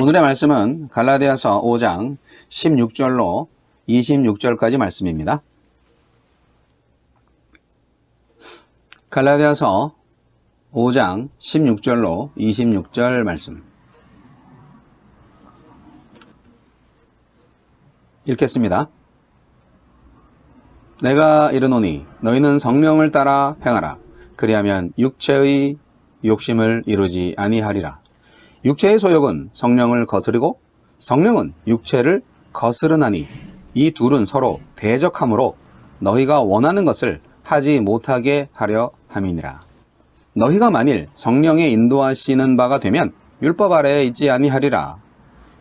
오늘의 말씀은 갈라디아서 5장 16절로 26절까지 말씀입니다. 갈라디아서 5장 16절로 26절 말씀 읽겠습니다. 내가 이르노니 너희는 성령을 따라 행하라. 그리하면 육체의 욕심을 이루지 아니하리라. 육체의 소욕은 성령을 거스르고 성령은 육체를 거스르나니 이 둘은 서로 대적하므로 너희가 원하는 것을 하지 못하게 하려 함이니라. 너희가 만일 성령의 인도하시는 바가 되면 율법 아래에 있지 아니하리라.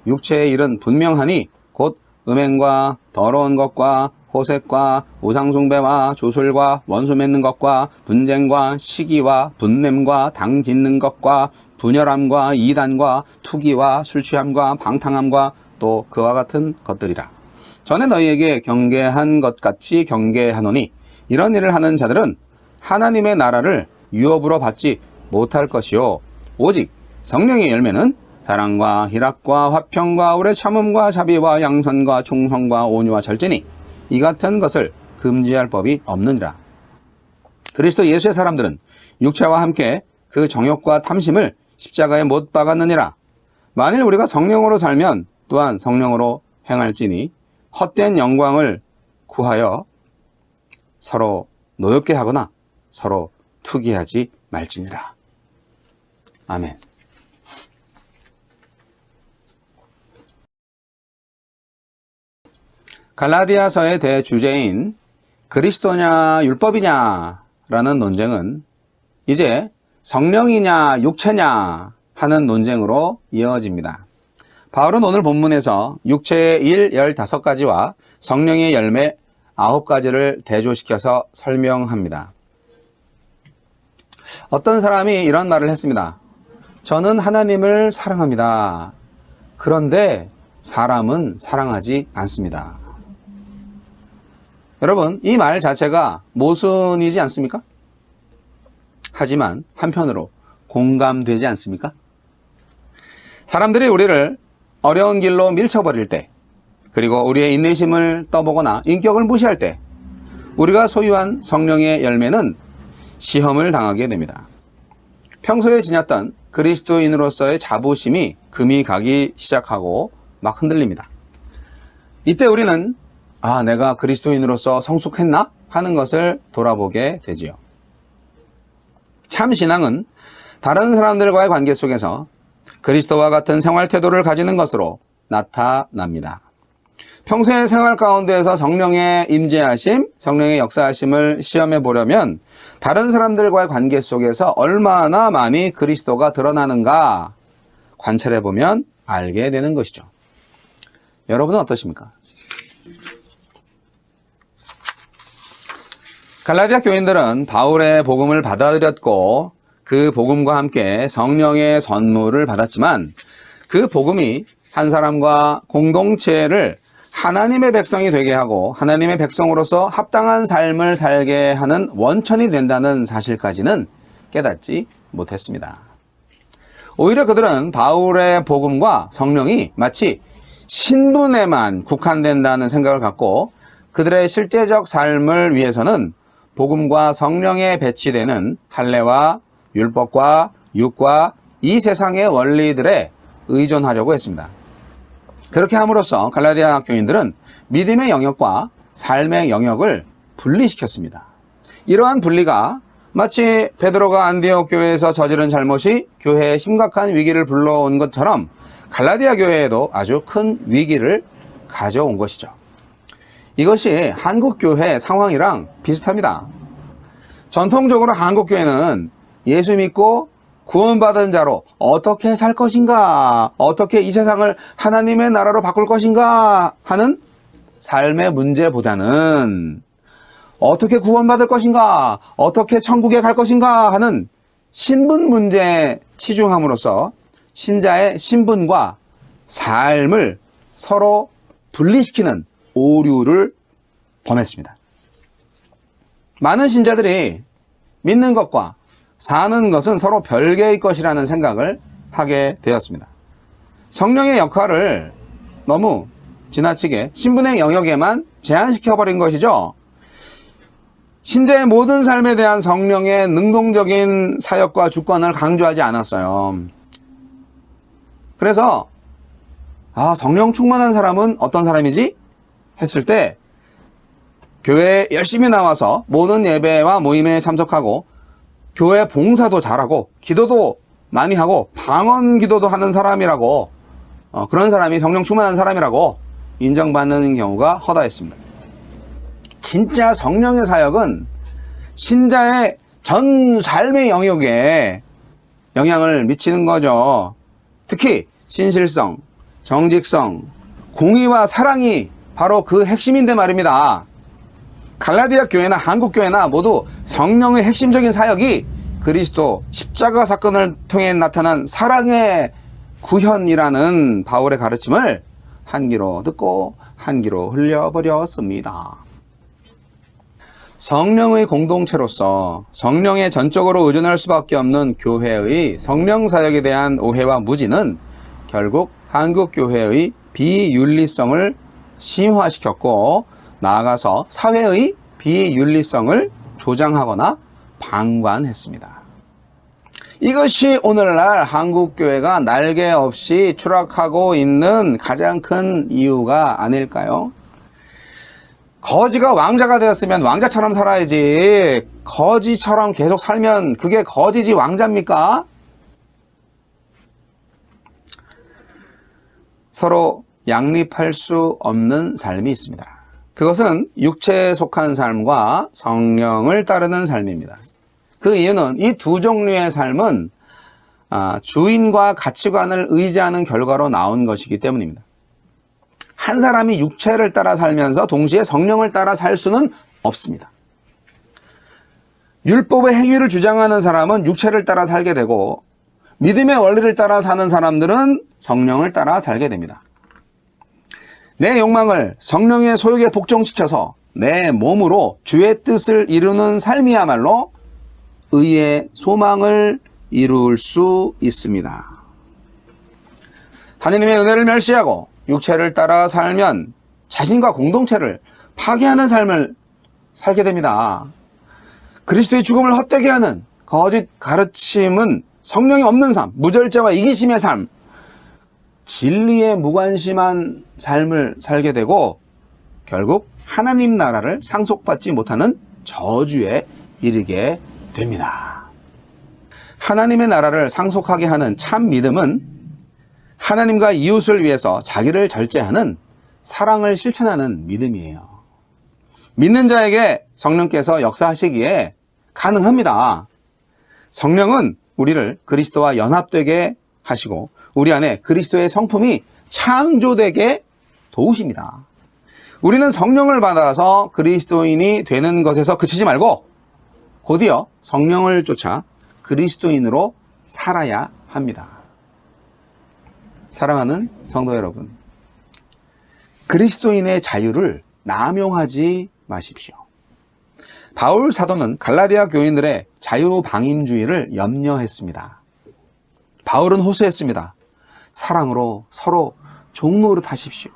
육체의 일은 분명하니 곧 음행과 더러운 것과 호색과 우상숭배와 주술과 원수 맺는 것과 분쟁과 시기와 분냄과 당 짓는 것과 분열함과 이단과 투기와 술취함과 방탕함과 또 그와 같은 것들이라. 전에 너희에게 경계한 것 같이 경계하노니 이런 일을 하는 자들은 하나님의 나라를 유업으로 받지 못할 것이요 오직 성령의 열매는 사랑과 희락과 화평과 오래 참음과 자비와 양선과 충성과 온유와 절제니 이 같은 것을 금지할 법이 없느니라. 그리스도 예수의 사람들은 육체와 함께 그 정욕과 탐심을 십자가에 못 박았느니라. 만일 우리가 성령으로 살면 또한 성령으로 행할지니 헛된 영광을 구하여 서로 노엽게 하거나 서로 투기하지 말지니라. 아멘. 갈라디아서의 대주제인 그리스도냐 율법이냐 라는 논쟁은 이제 성령이냐 육체냐 하는 논쟁으로 이어집니다. 바울은 오늘 본문에서 육체의 일 15가지와 성령의 열매 9가지를 대조시켜서 설명합니다. 어떤 사람이 이런 말을 했습니다. 저는 하나님을 사랑합니다. 그런데 사람은 사랑하지 않습니다. 여러분, 이 말 자체가 모순이지 않습니까? 하지만 한편으로 공감되지 않습니까? 사람들이 우리를 어려운 길로 밀쳐버릴 때, 그리고 우리의 인내심을 떠보거나 인격을 무시할 때 우리가 소유한 성령의 열매는 시험을 당하게 됩니다. 평소에 지녔던 그리스도인으로서의 자부심이 금이 가기 시작하고 막 흔들립니다. 이때 우리는 내가 그리스도인으로서 성숙했나? 하는 것을 돌아보게 되지요. 참 신앙은 다른 사람들과의 관계 속에서 그리스도와 같은 생활 태도를 가지는 것으로 나타납니다. 평소의 생활 가운데에서 성령의 임재하심, 성령의 역사하심을 시험해 보려면 다른 사람들과의 관계 속에서 얼마나 많이 그리스도가 드러나는가 관찰해 보면 알게 되는 것이죠. 여러분은 어떠십니까? 갈라디아 교인들은 바울의 복음을 받아들였고 그 복음과 함께 성령의 선물을 받았지만 그 복음이 한 사람과 공동체를 하나님의 백성이 되게 하고 하나님의 백성으로서 합당한 삶을 살게 하는 원천이 된다는 사실까지는 깨닫지 못했습니다. 오히려 그들은 바울의 복음과 성령이 마치 신분에만 국한된다는 생각을 갖고 그들의 실제적 삶을 위해서는 복음과 성령에 배치되는 할례와 율법과 율과 이 세상의 원리들에 의존하려고 했습니다. 그렇게 함으로써 갈라디아 교인들은 믿음의 영역과 삶의 영역을 분리시켰습니다. 이러한 분리가 마치 베드로가 안디옥 교회에서 저지른 잘못이 교회에 심각한 위기를 불러온 것처럼 갈라디아 교회에도 아주 큰 위기를 가져온 것이죠. 이것이 한국교회 상황이랑 비슷합니다. 전통적으로 한국교회는 예수 믿고 구원받은 자로 어떻게 살 것인가, 어떻게 이 세상을 하나님의 나라로 바꿀 것인가 하는 삶의 문제보다는 어떻게 구원받을 것인가, 어떻게 천국에 갈 것인가 하는 신분 문제에 치중함으로써 신자의 신분과 삶을 서로 분리시키는 오류를 범했습니다. 많은 신자들이 믿는 것과 사는 것은 서로 별개의 것이라는 생각을 하게 되었습니다. 성령의 역할을 너무 지나치게 신분의 영역에만 제한시켜버린 것이죠. 신자의 모든 삶에 대한 성령의 능동적인 사역과 주권을 강조하지 않았어요. 그래서 성령 충만한 사람은 어떤 사람이지? 했을 때 교회에 열심히 나와서 모든 예배와 모임에 참석하고 교회 봉사도 잘하고 기도도 많이 하고 방언 기도도 하는 사람이라고 그런 사람이 성령 충만한 사람이라고 인정받는 경우가 허다했습니다. 진짜 성령의 사역은 신자의 전 삶의 영역에 영향을 미치는 거죠. 특히 신실성, 정직성, 공의와 사랑이 바로 그 핵심인데 말입니다. 갈라디아 교회나 한국 교회나 모두 성령의 핵심적인 사역이 그리스도 십자가 사건을 통해 나타난 사랑의 구현이라는 바울의 가르침을 한 귀로 듣고 한 귀로 흘려버렸습니다. 성령의 공동체로서 성령에 전적으로 의존할 수밖에 없는 교회의 성령 사역에 대한 오해와 무지는 결국 한국 교회의 비윤리성을 심화시켰고 나아가서 사회의 비윤리성을 조장하거나 방관했습니다. 이것이 오늘날 한국교회가 날개 없이 추락하고 있는 가장 큰 이유가 아닐까요? 거지가 왕자가 되었으면 왕자처럼 살아야지 거지처럼 계속 살면 그게 거지지 왕자입니까? 서로 양립할 수 없는 삶이 있습니다. 그것은 육체에 속한 삶과 성령을 따르는 삶입니다. 그 이유는 이 두 종류의 삶은 주인과 가치관을 의지하는 결과로 나온 것이기 때문입니다. 한 사람이 육체를 따라 살면서 동시에 성령을 따라 살 수는 없습니다. 율법의 행위를 주장하는 사람은 육체를 따라 살게 되고 믿음의 원리를 따라 사는 사람들은 성령을 따라 살게 됩니다. 내 욕망을 성령의 소욕에 복종시켜서 내 몸으로 주의 뜻을 이루는 삶이야말로 의의 소망을 이룰 수 있습니다. 하느님의 은혜를 멸시하고 육체를 따라 살면 자신과 공동체를 파괴하는 삶을 살게 됩니다. 그리스도의 죽음을 헛되게 하는 거짓 가르침은 성령이 없는 삶, 무절제와 이기심의 삶, 진리에 무관심한 삶을 살게 되고 결국 하나님 나라를 상속받지 못하는 저주에 이르게 됩니다. 하나님의 나라를 상속하게 하는 참 믿음은 하나님과 이웃을 위해서 자기를 절제하는 사랑을 실천하는 믿음이에요. 믿는 자에게 성령께서 역사하시기에 가능합니다. 성령은 우리를 그리스도와 연합되게 하시고 우리 안에 그리스도의 성품이 창조되게 도우십니다. 우리는 성령을 받아서 그리스도인이 되는 것에서 그치지 말고 곧이어 성령을 쫓아 그리스도인으로 살아야 합니다. 사랑하는 성도 여러분, 그리스도인의 자유를 남용하지 마십시오. 바울 사도는 갈라디아 교인들의 자유방임주의를 염려했습니다. 바울은 호소했습니다. 사랑으로 서로 종노릇하십시오.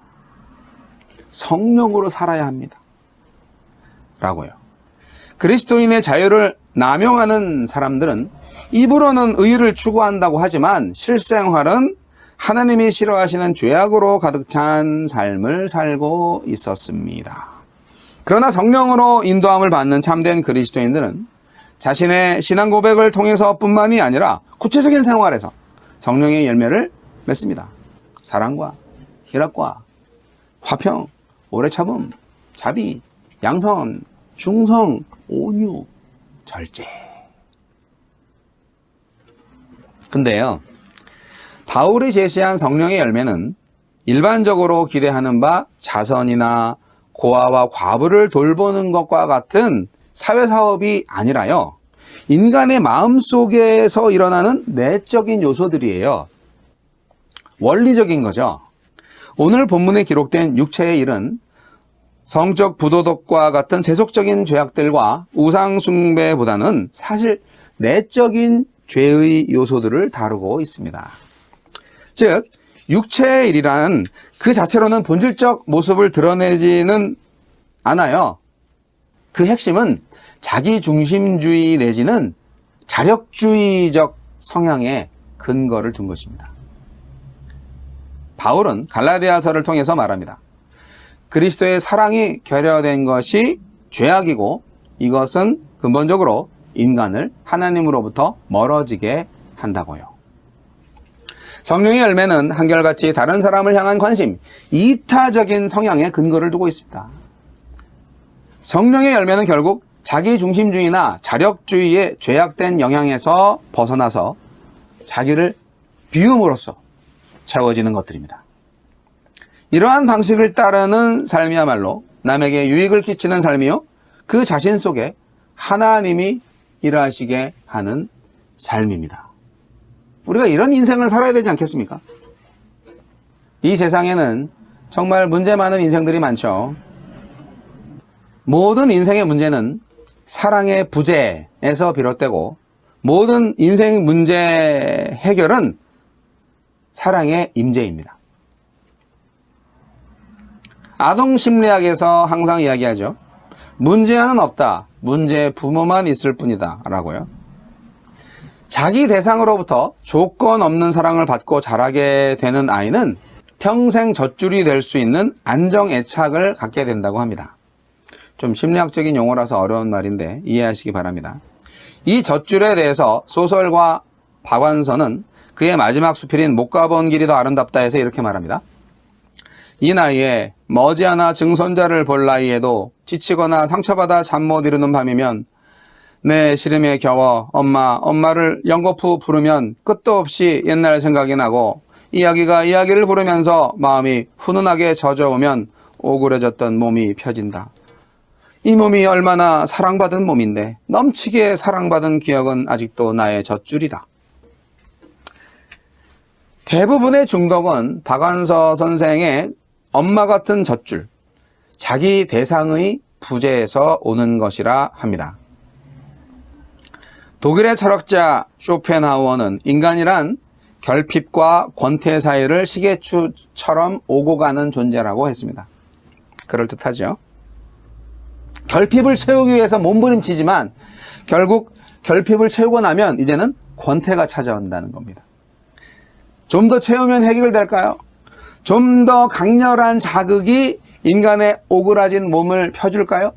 성령으로 살아야 합니다. 라고요. 그리스도인의 자유를 남용하는 사람들은 입으로는 의를 추구한다고 하지만 실생활은 하나님이 싫어하시는 죄악으로 가득 찬 삶을 살고 있었습니다. 그러나 성령으로 인도함을 받는 참된 그리스도인들은 자신의 신앙 고백을 통해서뿐만이 아니라 구체적인 생활에서 성령의 열매를 맺습니다. 사랑과 희락과 화평, 오래 참음, 자비, 양선, 중성, 온유, 절제. 근데요, 바울이 제시한 성령의 열매는 일반적으로 기대하는 바 자선이나 고아와 과부를 돌보는 것과 같은 사회사업이 아니라요, 인간의 마음속에서 일어나는 내적인 요소들이에요. 원리적인 거죠. 오늘 본문에 기록된 육체의 일은 성적 부도덕과 같은 세속적인 죄악들과 우상숭배보다는 사실 내적인 죄의 요소들을 다루고 있습니다. 즉, 육체의 일이란 그 자체로는 본질적 모습을 드러내지는 않아요. 그 핵심은 자기중심주의 내지는 자력주의적 성향에 근거를 둔 것입니다. 바울은 갈라디아서를 통해서 말합니다. 그리스도의 사랑이 결여된 것이 죄악이고 이것은 근본적으로 인간을 하나님으로부터 멀어지게 한다고요. 성령의 열매는 한결같이 다른 사람을 향한 관심, 이타적인 성향에 근거를 두고 있습니다. 성령의 열매는 결국 자기중심주의나 자력주의의 죄악된 영향에서 벗어나서 자기를 비움으로써 채워지는 것들입니다. 이러한 방식을 따르는 삶이야말로 남에게 유익을 끼치는 삶이요, 그 자신 속에 하나님이 일하시게 하는 삶입니다. 우리가 이런 인생을 살아야 되지 않겠습니까? 이 세상에는 정말 문제 많은 인생들이 많죠. 모든 인생의 문제는 사랑의 부재에서 비롯되고 모든 인생 문제 해결은 사랑의 임재입니다. 아동심리학에서 항상 이야기하죠. 문제아는 없다. 문제 부모만 있을 뿐이다. 라고요. 자기 대상으로부터 조건 없는 사랑을 받고 자라게 되는 아이는 평생 젖줄이 될 수 있는 안정애착을 갖게 된다고 합니다. 좀 심리학적인 용어라서 어려운 말인데 이해하시기 바랍니다. 이 젖줄에 대해서 소설가 박완서는 그의 마지막 수필인 못 가본 길이 더 아름답다 해서 이렇게 말합니다. 이 나이에 머지않아 증손자를 볼 나이에도 지치거나 상처받아 잠 못 이루는 밤이면 내 시름에 겨워 엄마를 연거푸 부르면 끝도 없이 옛날 생각이 나고 이야기가 이야기를 부르면서 마음이 훈훈하게 젖어오면 오그려졌던 몸이 펴진다. 이 몸이 얼마나 사랑받은 몸인데 넘치게 사랑받은 기억은 아직도 나의 젖줄이다. 대부분의 중독은 박완서 선생의 엄마 같은 젖줄, 자기 대상의 부재에서 오는 것이라 합니다. 독일의 철학자 쇼펜하우어는 인간이란 결핍과 권태 사이를 시계추처럼 오고 가는 존재라고 했습니다. 그럴듯하죠. 결핍을 채우기 위해서 몸부림치지만 결국 결핍을 채우고 나면 이제는 권태가 찾아온다는 겁니다. 좀 더 채우면 해결될까요? 좀 더 강렬한 자극이 인간의 오그라진 몸을 펴줄까요?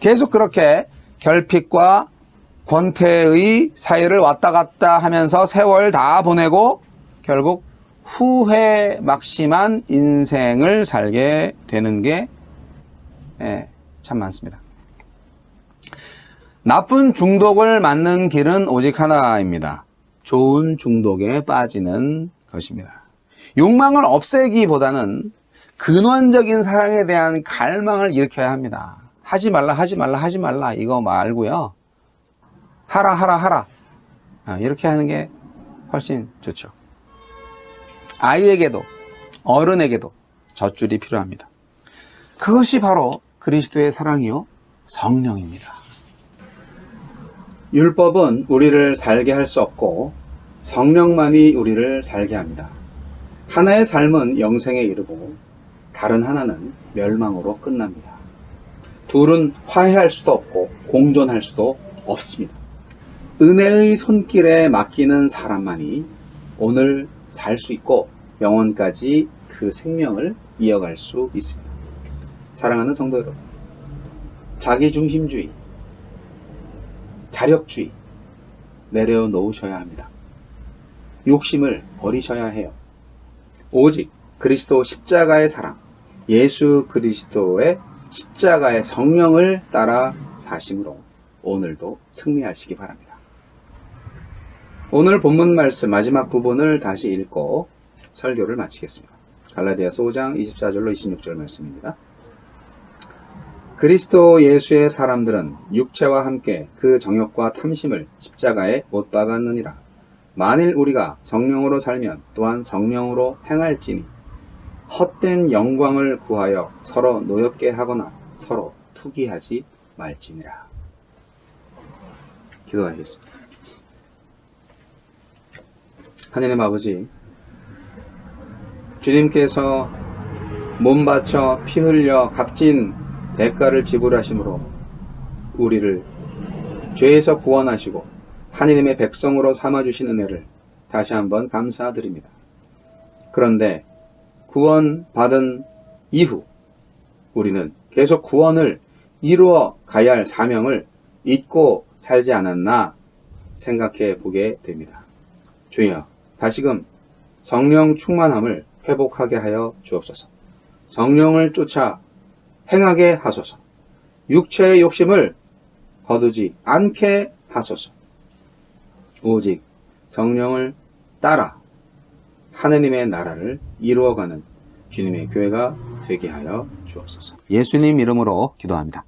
계속 그렇게 결핍과 권태의 사이를 왔다 갔다 하면서 세월 다 보내고 결국 후회 막심한 인생을 살게 되는 게 참 많습니다. 나쁜 중독을 막는 길은 오직 하나입니다. 좋은 중독에 빠지는 것입니다. 욕망을 없애기보다는 근원적인 사랑에 대한 갈망을 일으켜야 합니다. 하지 말라 이거 말고요. 하라. 이렇게 하는 게 훨씬 좋죠. 아이에게도 어른에게도 젖줄이 필요합니다. 그것이 바로 그리스도의 사랑이요 성령입니다. 율법은 우리를 살게 할 수 없고 성령만이 우리를 살게 합니다. 하나의 삶은 영생에 이르고 다른 하나는 멸망으로 끝납니다. 둘은 화해할 수도 없고 공존할 수도 없습니다. 은혜의 손길에 맡기는 사람만이 오늘 살 수 있고 영원까지 그 생명을 이어갈 수 있습니다. 사랑하는 성도 여러분, 자기중심주의, 자력주의 내려놓으셔야 합니다. 욕심을 버리셔야 해요. 오직 그리스도 십자가의 사랑, 예수 그리스도의 십자가의 성령을 따라 사심으로 오늘도 승리하시기 바랍니다. 오늘 본문 말씀 마지막 부분을 다시 읽고 설교를 마치겠습니다. 갈라디아서 5장 24절로 26절 말씀입니다. 그리스도 예수의 사람들은 육체와 함께 그 정욕과 탐심을 십자가에 못 박았느니라. 만일 우리가 성령으로 살면 또한 성령으로 행할지니 헛된 영광을 구하여 서로 노엽게 하거나 서로 투기하지 말지니라. 기도하겠습니다. 하나님 아버지, 주님께서 몸 바쳐 피 흘려 값진 대가를 지불하심으로 우리를 죄에서 구원하시고 하느님의 백성으로 삼아주신 은혜를 다시 한번 감사드립니다. 그런데 구원받은 이후 우리는 계속 구원을 이루어 가야 할 사명을 잊고 살지 않았나 생각해 보게 됩니다. 주여, 다시금 성령 충만함을 회복하게 하여 주옵소서. 성령을 쫓아 행하게 하소서. 육체의 욕심을 거두지 않게 하소서. 오직 성령을 따라 하느님의 나라를 이루어가는 주님의 교회가 되게 하여 주옵소서. 예수님 이름으로 기도합니다.